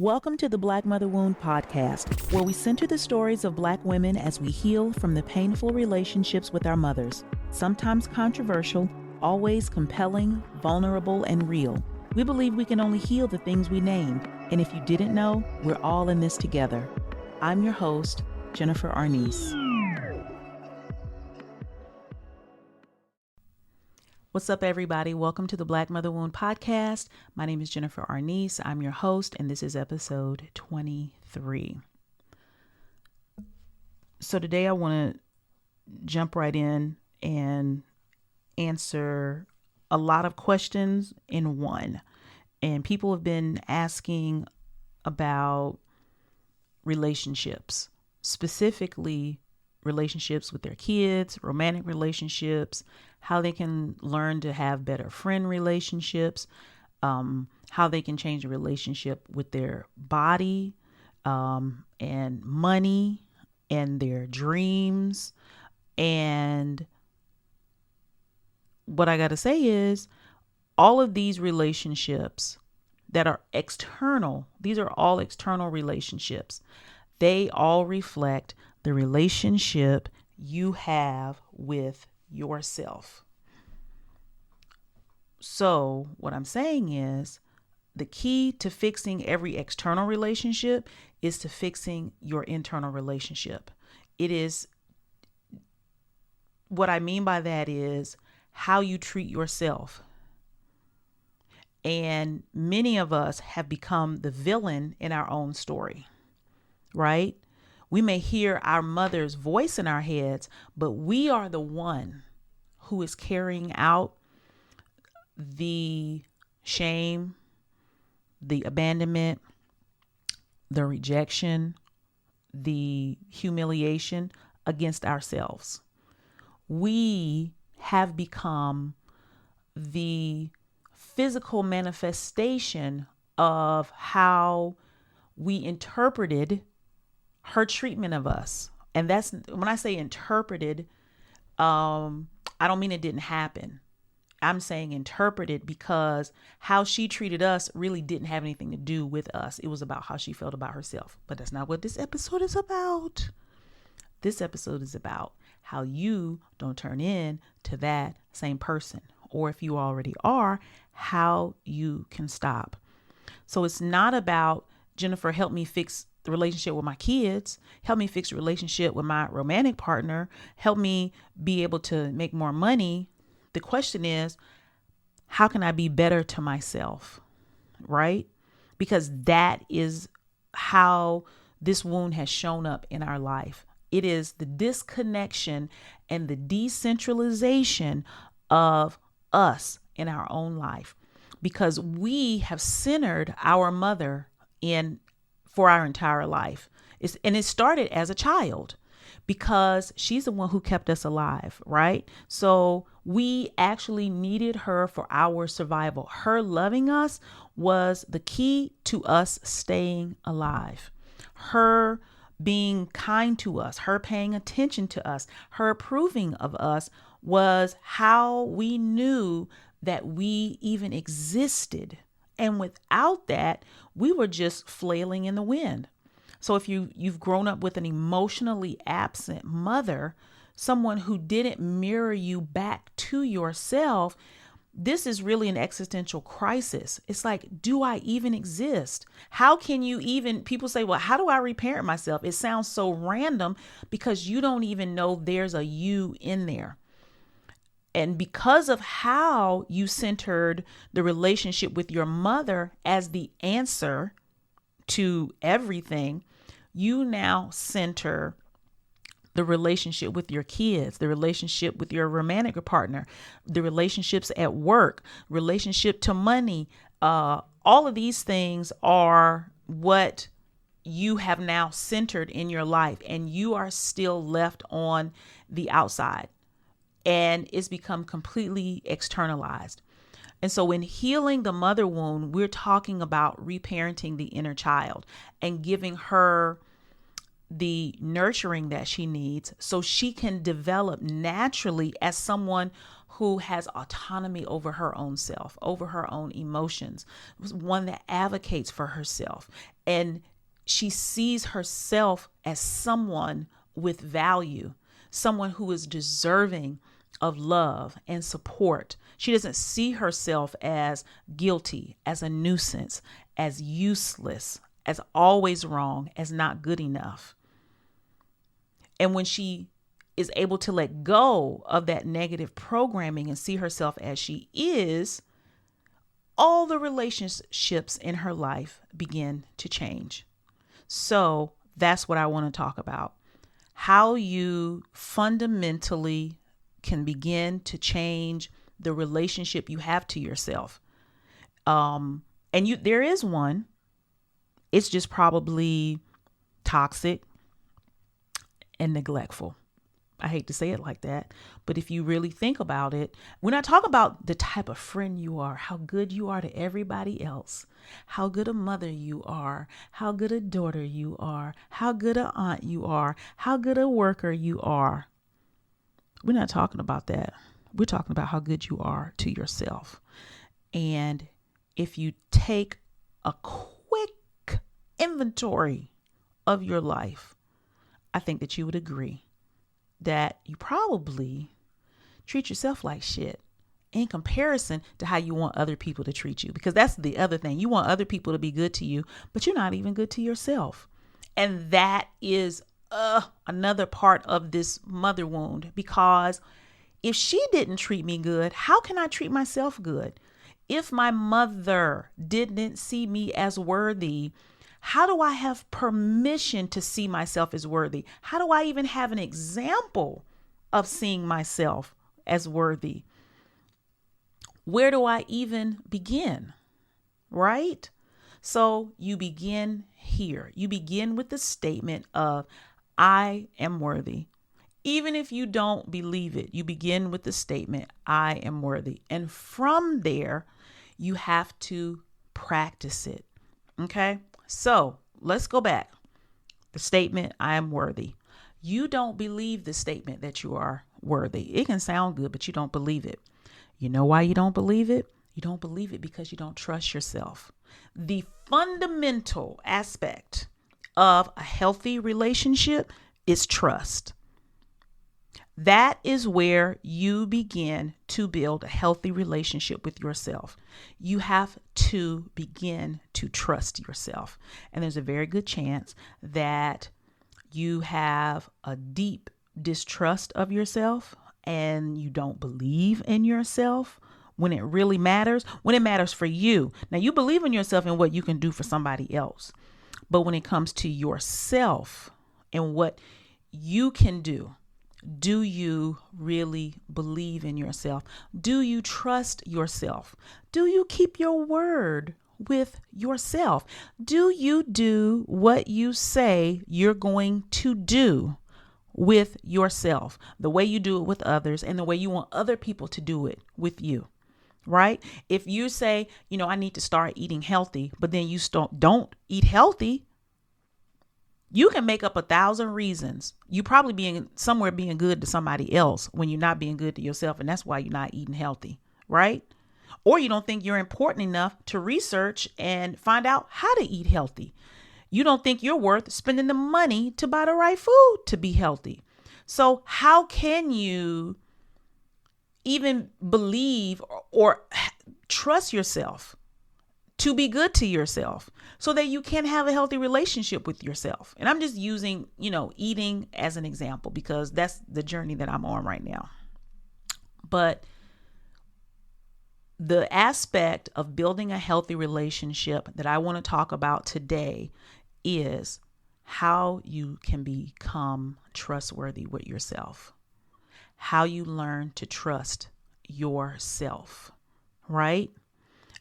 Welcome to the Black Mother Wound podcast, where we center the stories of Black women as we heal from the painful relationships with our mothers. Sometimes controversial, always compelling, vulnerable, and real. We believe we can only heal the things we named, and if you didn't know, we're all in this together. I'm your host, Jennifer Arnice. What's up, everybody? Welcome to the Black Mother Wound podcast. My name is Jennifer Arnice. I'm your host, and this is episode 23. So today I want to jump right in and answer a lot of questions in one. And people have been asking about relationships, specifically relationships with their kids, romantic relationships, how they can learn to have better friend relationships, how they can change a relationship with their body, and money and their dreams. And what I got to say is all of these relationships that are external, these are all external relationships. They all reflect the relationship you have with yourself. So what I'm saying is the key to fixing every external relationship is to fixing your internal relationship. It is, what I mean by that is how you treat yourself. And many of us have become the villain in our own story, right? We may hear our mother's voice in our heads, but we are the one who is carrying out the shame, the abandonment, the rejection, the humiliation against ourselves. We have become the physical manifestation of how we interpreted her treatment of us. And that's when I say interpreted, I don't mean it didn't happen. I'm saying interpreted because how she treated us really didn't have anything to do with us. It was about how she felt about herself. But that's not what this episode is about. This episode is about how you don't turn in to that same person. Or if you already are, how you can stop. So it's not about, Jennifer, help me fix the relationship with my kids, help me fix the relationship with my romantic partner, help me be able to make more money. The question is, how can I be better to myself? Right? Because that is how this wound has shown up in our life. It is the disconnection and the decentralization of us in our own life, because we have centered our mother for our entire life. And it started as a child because she's the one who kept us alive, right? So we actually needed her for our survival. Her loving us was the key to us staying alive. Her being kind to us, her paying attention to us, her approving of us was how we knew that we even existed. And without that, we were just flailing in the wind. So if you've grown up with an emotionally absent mother, someone who didn't mirror you back to yourself, this is really an existential crisis. It's like, do I even exist? How can you even, people say, well, how do I reparent myself? It sounds so random because you don't even know there's a you in there. And because of how you centered the relationship with your mother as the answer to everything, you now center the relationship with your kids, the relationship with your romantic partner, the relationships at work, relationship to money. All of these things are what you have now centered in your life, and you are still left on the outside. And it's become completely externalized. And so in healing the mother wound, we're talking about reparenting the inner child and giving her the nurturing that she needs so she can develop naturally as someone who has autonomy over her own self, over her own emotions, one that advocates for herself. And she sees herself as someone with value, someone who is deserving of love and support. She doesn't see herself as guilty, as a nuisance, as useless, as always wrong, as not good enough. And when she is able to let go of that negative programming and see herself as she is, all the relationships in her life begin to change. So that's what I want to talk about. How you fundamentally can begin to change the relationship you have to yourself. There is one. It's just probably toxic and neglectful. I hate to say it like that, but if you really think about it, when I talk about the type of friend you are, how good you are to everybody else, how good a mother you are, how good a daughter you are, how good an aunt you are, how good a worker you are. We're not talking about that. We're talking about how good you are to yourself. And if you take a quick inventory of your life, I think that you would agree that you probably treat yourself like shit in comparison to how you want other people to treat you. Because that's the other thing. You want other people to be good to you, but you're not even good to yourself. And that is another part of this mother wound, because if she didn't treat me good, how can I treat myself good? If my mother didn't see me as worthy, how do I have permission to see myself as worthy? How do I even have an example of seeing myself as worthy? Where do I even begin? Right? So you begin here. You begin with the statement of, I am worthy. Even if you don't believe it, you begin with the statement, I am worthy. And from there, you have to practice it. Okay? So let's go back. The statement, I am worthy. You don't believe the statement that you are worthy. It can sound good, but you don't believe it. You know why you don't believe it? You don't believe it because you don't trust yourself. The fundamental aspect of a healthy relationship is trust. That is where you begin to build a healthy relationship with yourself. You have to begin to trust yourself. And there's a very good chance that you have a deep distrust of yourself and you don't believe in yourself when it really matters, when it matters for you. Now, you believe in yourself and what you can do for somebody else. But when it comes to yourself and what you can do you really believe in yourself? Do you trust yourself? Do you keep your word with yourself? Do you do what you say you're going to do with yourself? The way you do it with others and the way you want other people to do it with you, right? If you say, I need to start eating healthy, but then you don't eat healthy, you can make up 1,000 reasons. You probably being good to somebody else when you're not being good to yourself. And that's why you're not eating healthy, right? Or you don't think you're important enough to research and find out how to eat healthy. You don't think you're worth spending the money to buy the right food to be healthy. So how can you even believe or trust yourself to be good to yourself so that you can have a healthy relationship with yourself? And I'm just using, eating as an example because that's the journey that I'm on right now. But the aspect of building a healthy relationship that I want to talk about today is how you can become trustworthy with yourself, how you learn to trust yourself, right?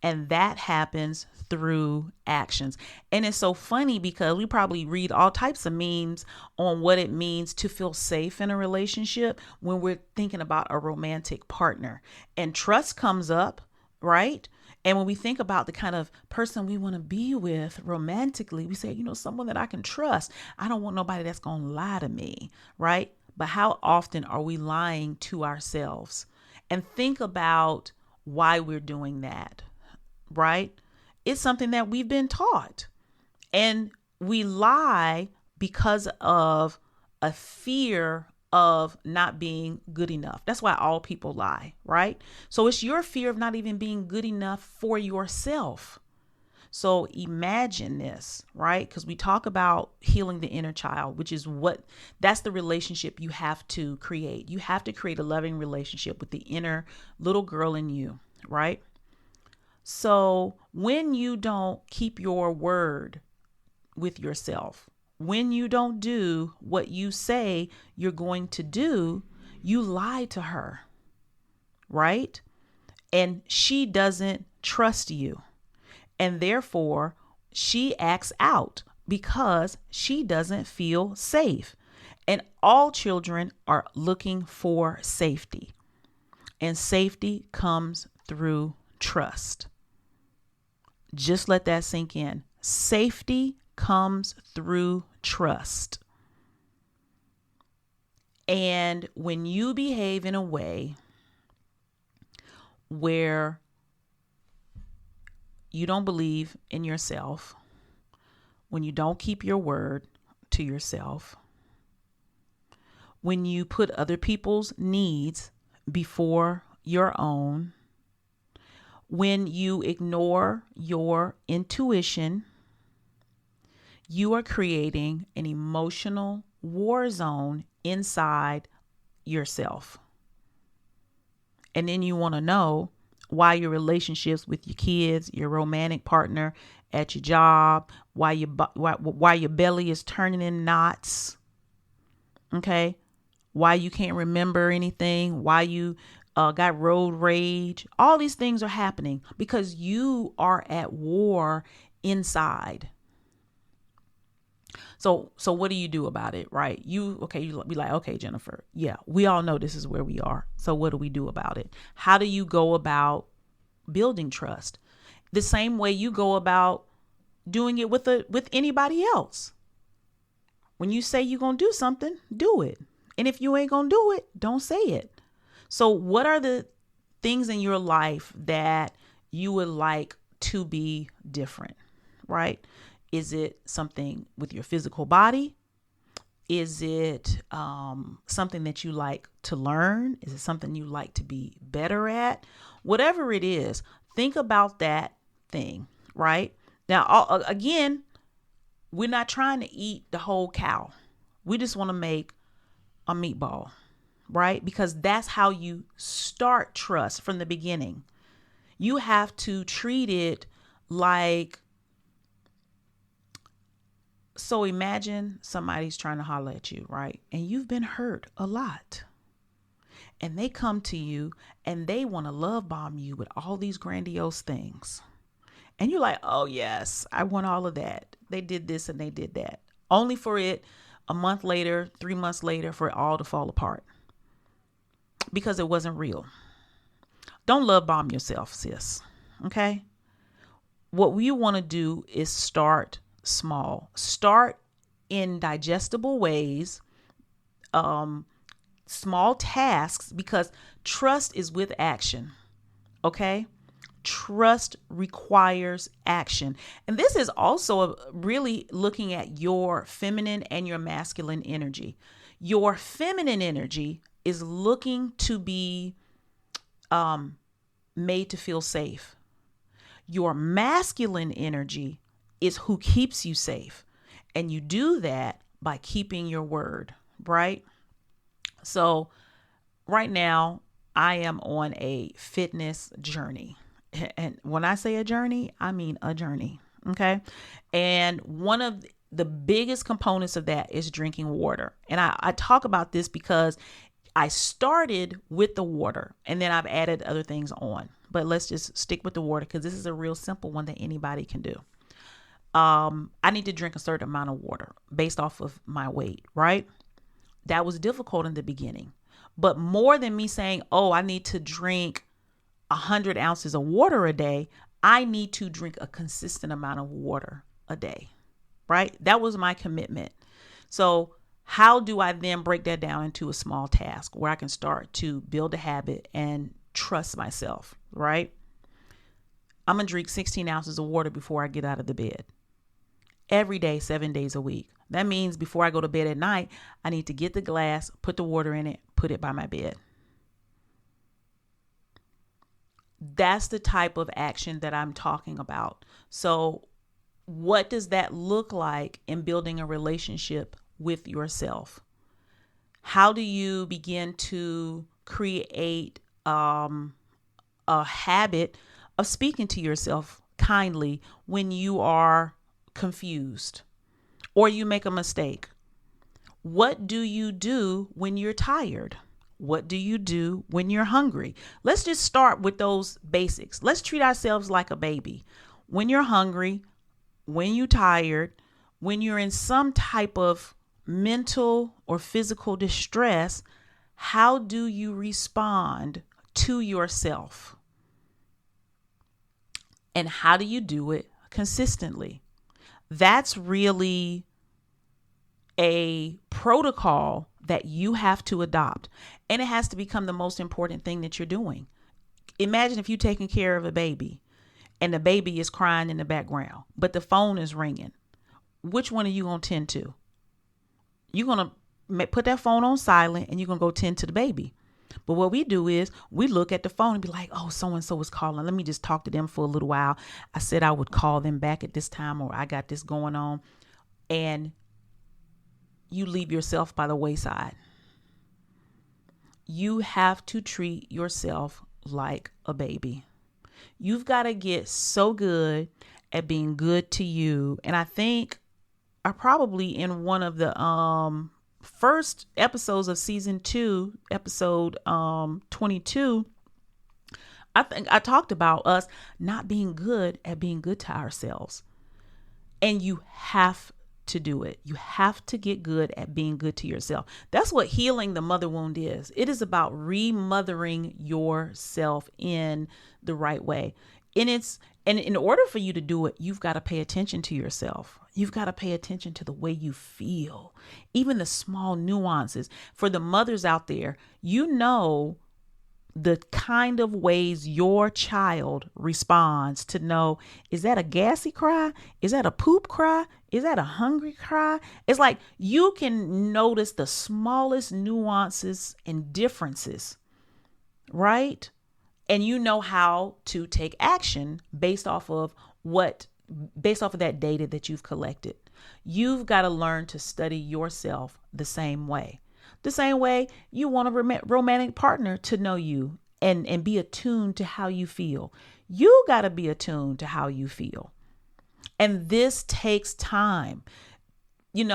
And that happens through actions. And it's so funny because we probably read all types of memes on what it means to feel safe in a relationship when we're thinking about a romantic partner. And trust comes up, right? And when we think about the kind of person we want to be with romantically, we say, someone that I can trust. I don't want nobody that's going to lie to me, right? But how often are we lying to ourselves? and think about why we're doing that, right? It's something that we've been taught, and we lie because of a fear of not being good enough. That's why all people lie, right? So it's your fear of not even being good enough for yourself. So imagine this, right? Because we talk about healing the inner child, which is that's the relationship you have to create. You have to create a loving relationship with the inner little girl in you, right? So when you don't keep your word with yourself, when you don't do what you say you're going to do, you lie to her, right? And she doesn't trust you. And therefore, she acts out because she doesn't feel safe. And all children are looking for safety. And safety comes through trust. Just let that sink in. Safety comes through trust. And when you behave in a way where you don't believe in yourself, when you don't keep your word to yourself, when you put other people's needs before your own, when you ignore your intuition, you are creating an emotional war zone inside yourself. And then you want to know why your relationships with your kids, your romantic partner, at your job, why your belly is turning in knots. Okay, why you can't remember anything, why you got road rage. All these things are happening because you are at war inside. So what do you do about it, right? You be like, okay, Jennifer, yeah, we all know this is where we are. So what do we do about it? How do you go about building trust? The same way you go about doing it with anybody else. When you say you're going to do something, do it. And if you ain't going to do it, don't say it. So what are the things in your life that you would like to be different, right? Is it something with your physical body? Is it something that you like to learn? Is it something you like to be better at? Whatever it is, think about that thing, right? Now, again, we're not trying to eat the whole cow. We just want to make a meatball, right? Because that's how you start trust from the beginning. You have to treat it like, so imagine somebody's trying to holler at you, right? And you've been hurt a lot. And they come to you and they want to love bomb you with all these grandiose things. And you're like, oh yes, I want all of that. They did this and they did that. Only for it a month later, 3 months later, for it all to fall apart. Because it wasn't real. Don't love bomb yourself, sis. Okay? What we want to do is start small. Start in digestible ways, small tasks, because trust is with action. Okay? Trust requires action. And this is also really looking at your feminine and your masculine energy. Your feminine energy is looking to be made to feel safe. Your masculine energy is who keeps you safe. And you do that by keeping your word, right? So right now I am on a fitness journey. And when I say a journey, I mean a journey. Okay. And one of the biggest components of that is drinking water. And I talk about this because I started with the water and then I've added other things on. But let's just stick with the water because this is a real simple one that anybody can do. I need to drink a certain amount of water based off of my weight, right? That was difficult in the beginning. But more than me saying, oh, I need to drink 100 ounces of water a day, I need to drink a consistent amount of water a day, right? That was my commitment. So how do I then break that down into a small task where I can start to build a habit and trust myself, right? I'm going to drink 16 ounces of water before I get out of the bed. Every day, 7 days a week. That means before I go to bed at night, I need to get the glass, put the water in it, put it by my bed. That's the type of action that I'm talking about. So what does that look like in building a relationship with yourself? How do you begin to create a habit of speaking to yourself kindly when you are confused or you make a mistake? What do you do when you're tired? What do you do when you're hungry? Let's just start with those basics. Let's treat ourselves like a baby. When you're hungry, when you're tired, when you're in some type of mental or physical distress, how do you respond to yourself? And how do you do it consistently? That's really a protocol that you have to adopt. And it has to become the most important thing that you're doing. Imagine if you're taking care of a baby and the baby is crying in the background, but the phone is ringing. Which one are you going to tend to? You're going to put that phone on silent and you're going to go tend to the baby. But what we do is we look at the phone and be like, oh, so-and-so is calling. Let me just talk to them for a little while. I said I would call them back at this time, or I got this going on. And you leave yourself by the wayside. You have to treat yourself like a baby. You've got to get so good at being good to you. And I think I probably in one of the first episodes of season 2, episode 22, I think I talked about us not being good at being good to ourselves. And you have to do it. You have to get good at being good to yourself. That's what healing the mother wound is. It is about remothering yourself in the right way. And in order for you to do it, you've got to pay attention to yourself. You've got to pay attention to the way you feel, even the small nuances. For the mothers out there, you know the kind of ways your child responds to know, is that a gassy cry? Is that a poop cry? Is that a hungry cry? It's like you can notice the smallest nuances and differences, right? And you know how to take action based off of that data that you've collected. You've got to learn to study yourself the same way. The same way you want a romantic partner to know you and be attuned to how you feel. You got to be attuned to how you feel. And this takes time. And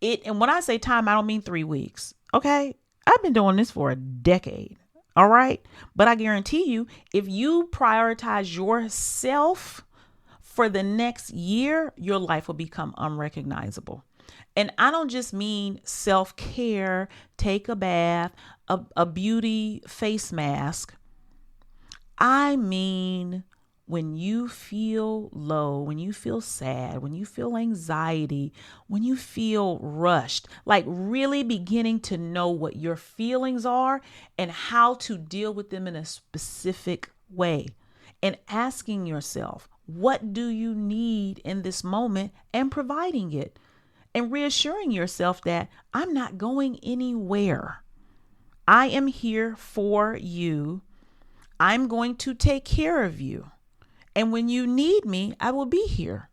when I say time, I don't mean 3 weeks. Okay. I've been doing this for a decade. All right. But I guarantee you, if you prioritize yourself for the next year, your life will become unrecognizable. And I don't just mean self-care, take a bath, a beauty face mask. I mean, when you feel low, when you feel sad, when you feel anxiety, when you feel rushed, like really beginning to know what your feelings are and how to deal with them in a specific way, and asking yourself, what do you need in this moment, and providing it, and reassuring yourself that I'm not going anywhere. I am here for you. I'm going to take care of you. And when you need me, I will be here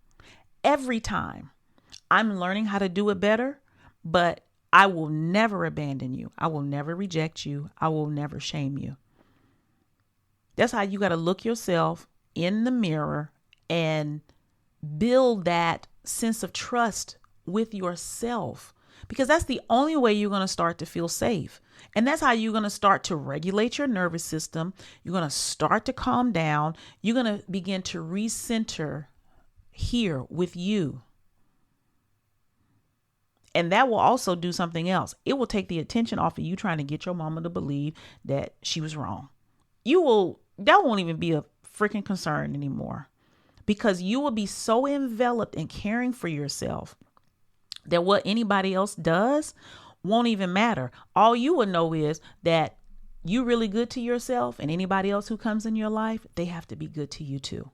every time. I'm learning how to do it better, but I will never abandon you. I will never reject you. I will never shame you. That's how you got to look yourself in the mirror and build that sense of trust with yourself, because that's the only way you're going to start to feel safe. And that's how you're going to start to regulate your nervous system. You're going to start to calm down. You're going to begin to recenter here with you. And that will also do something else. It will take the attention off of you trying to get your mama to believe that she was wrong. That won't even be a freaking concern anymore, because you will be so enveloped in caring for yourself that what anybody else does won't even matter. All you will know is that you really good to yourself, and anybody else who comes in your life, they have to be good to you too.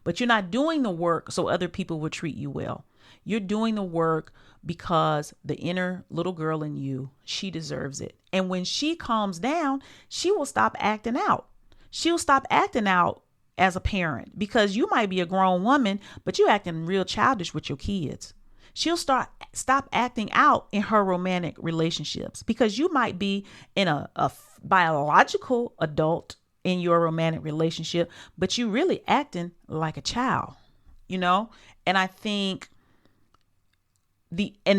But you're not doing the work so other people will treat you well. You're doing the work because the inner little girl in you, she deserves it. And when she calms down, she will stop acting out. She'll stop acting out as a parent, because you might be a grown woman, but you acting real childish with your kids. She'll stop acting out in her romantic relationships, because you might be in a biological adult in your romantic relationship, but you really acting like a child, And I think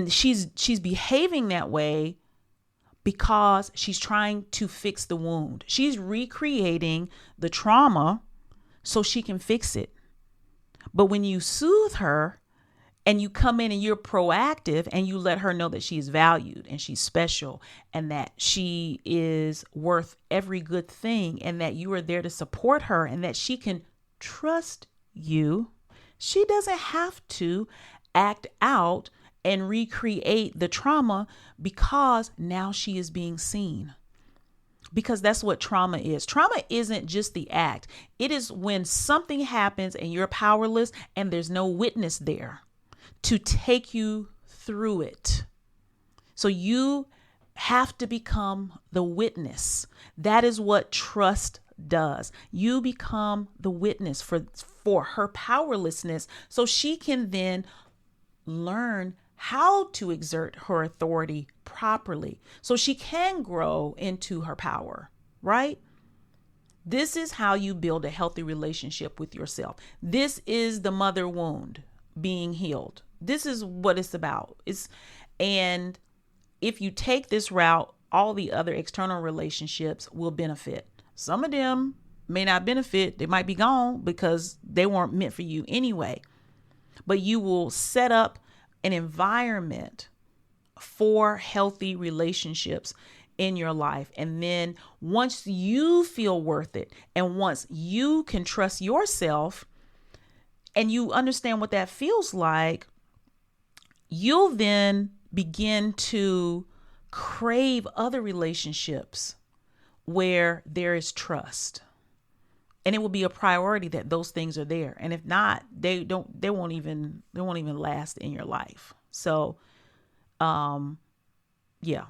she's behaving that way because she's trying to fix the wound. She's recreating the trauma so she can fix it. But when you soothe her and you come in and you're proactive and you let her know that she's valued and she's special and that she is worth every good thing and that you are there to support her and that she can trust you, she doesn't have to act out and recreate the trauma, because now she is being seen. Because that's what trauma is. Trauma isn't just the act. It is when something happens and you're powerless and there's no witness there to take you through it. So you have to become the witness. That is what trust does. You become the witness for her powerlessness, so she can then learn how to exert her authority properly, so she can grow into her power, right? This is how you build a healthy relationship with yourself. This is the mother wound being healed. This is what it's about. And if you take this route, all the other external relationships will benefit. Some of them may not benefit. They might be gone because they weren't meant for you anyway. But you will set up an environment for healthy relationships in your life. And then once you feel worth it, and once you can trust yourself and you understand what that feels like, you'll then begin to crave other relationships where there is trust. And it will be a priority that those things are there. And if not, they won't even last in your life. So, yeah,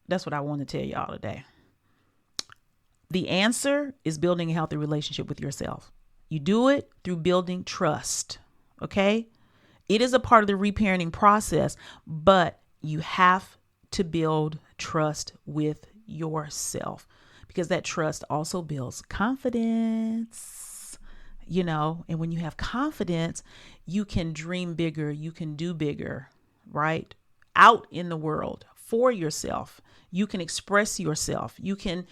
that's what I want to tell y'all today. The answer is building a healthy relationship with yourself. You do it through building trust. Okay. It is a part of the reparenting process, but you have to build trust with yourself, because that trust also builds confidence, and when you have confidence, you can dream bigger, you can do bigger, right? Out in the world for yourself. You can express yourself. You can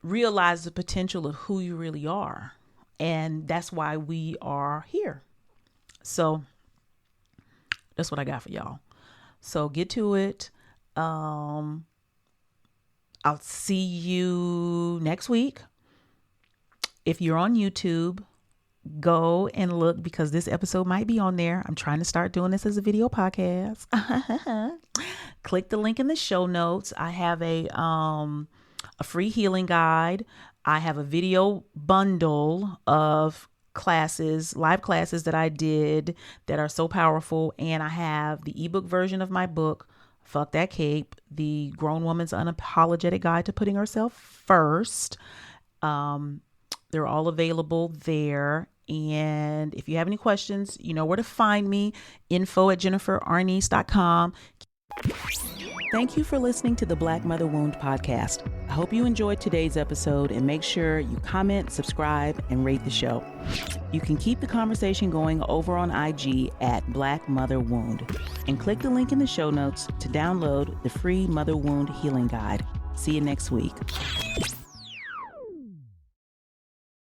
realize the potential of who you really are. And that's why we are here. So that's what I got for y'all. So get to it. I'll see you next week. If you're on YouTube, go and look, because this episode might be on there. I'm trying to start doing this as a video podcast. Click the link in the show notes. I have a free healing guide. I have a video bundle of classes, live classes that I did that are so powerful. And I have the ebook version of my book, Fuck That Cape, the Grown Woman's Unapologetic Guide to Putting Herself First. They're all available there. And if you have any questions, you know where to find me, info@jenniferarnice.com. Thank you for listening to the Black Mother Wound podcast. I hope you enjoyed today's episode, and make sure you comment, subscribe, and rate the show. You can keep the conversation going over on IG @Black Mother Wound, and click the link in the show notes to download the free Mother Wound Healing Guide. See you next week.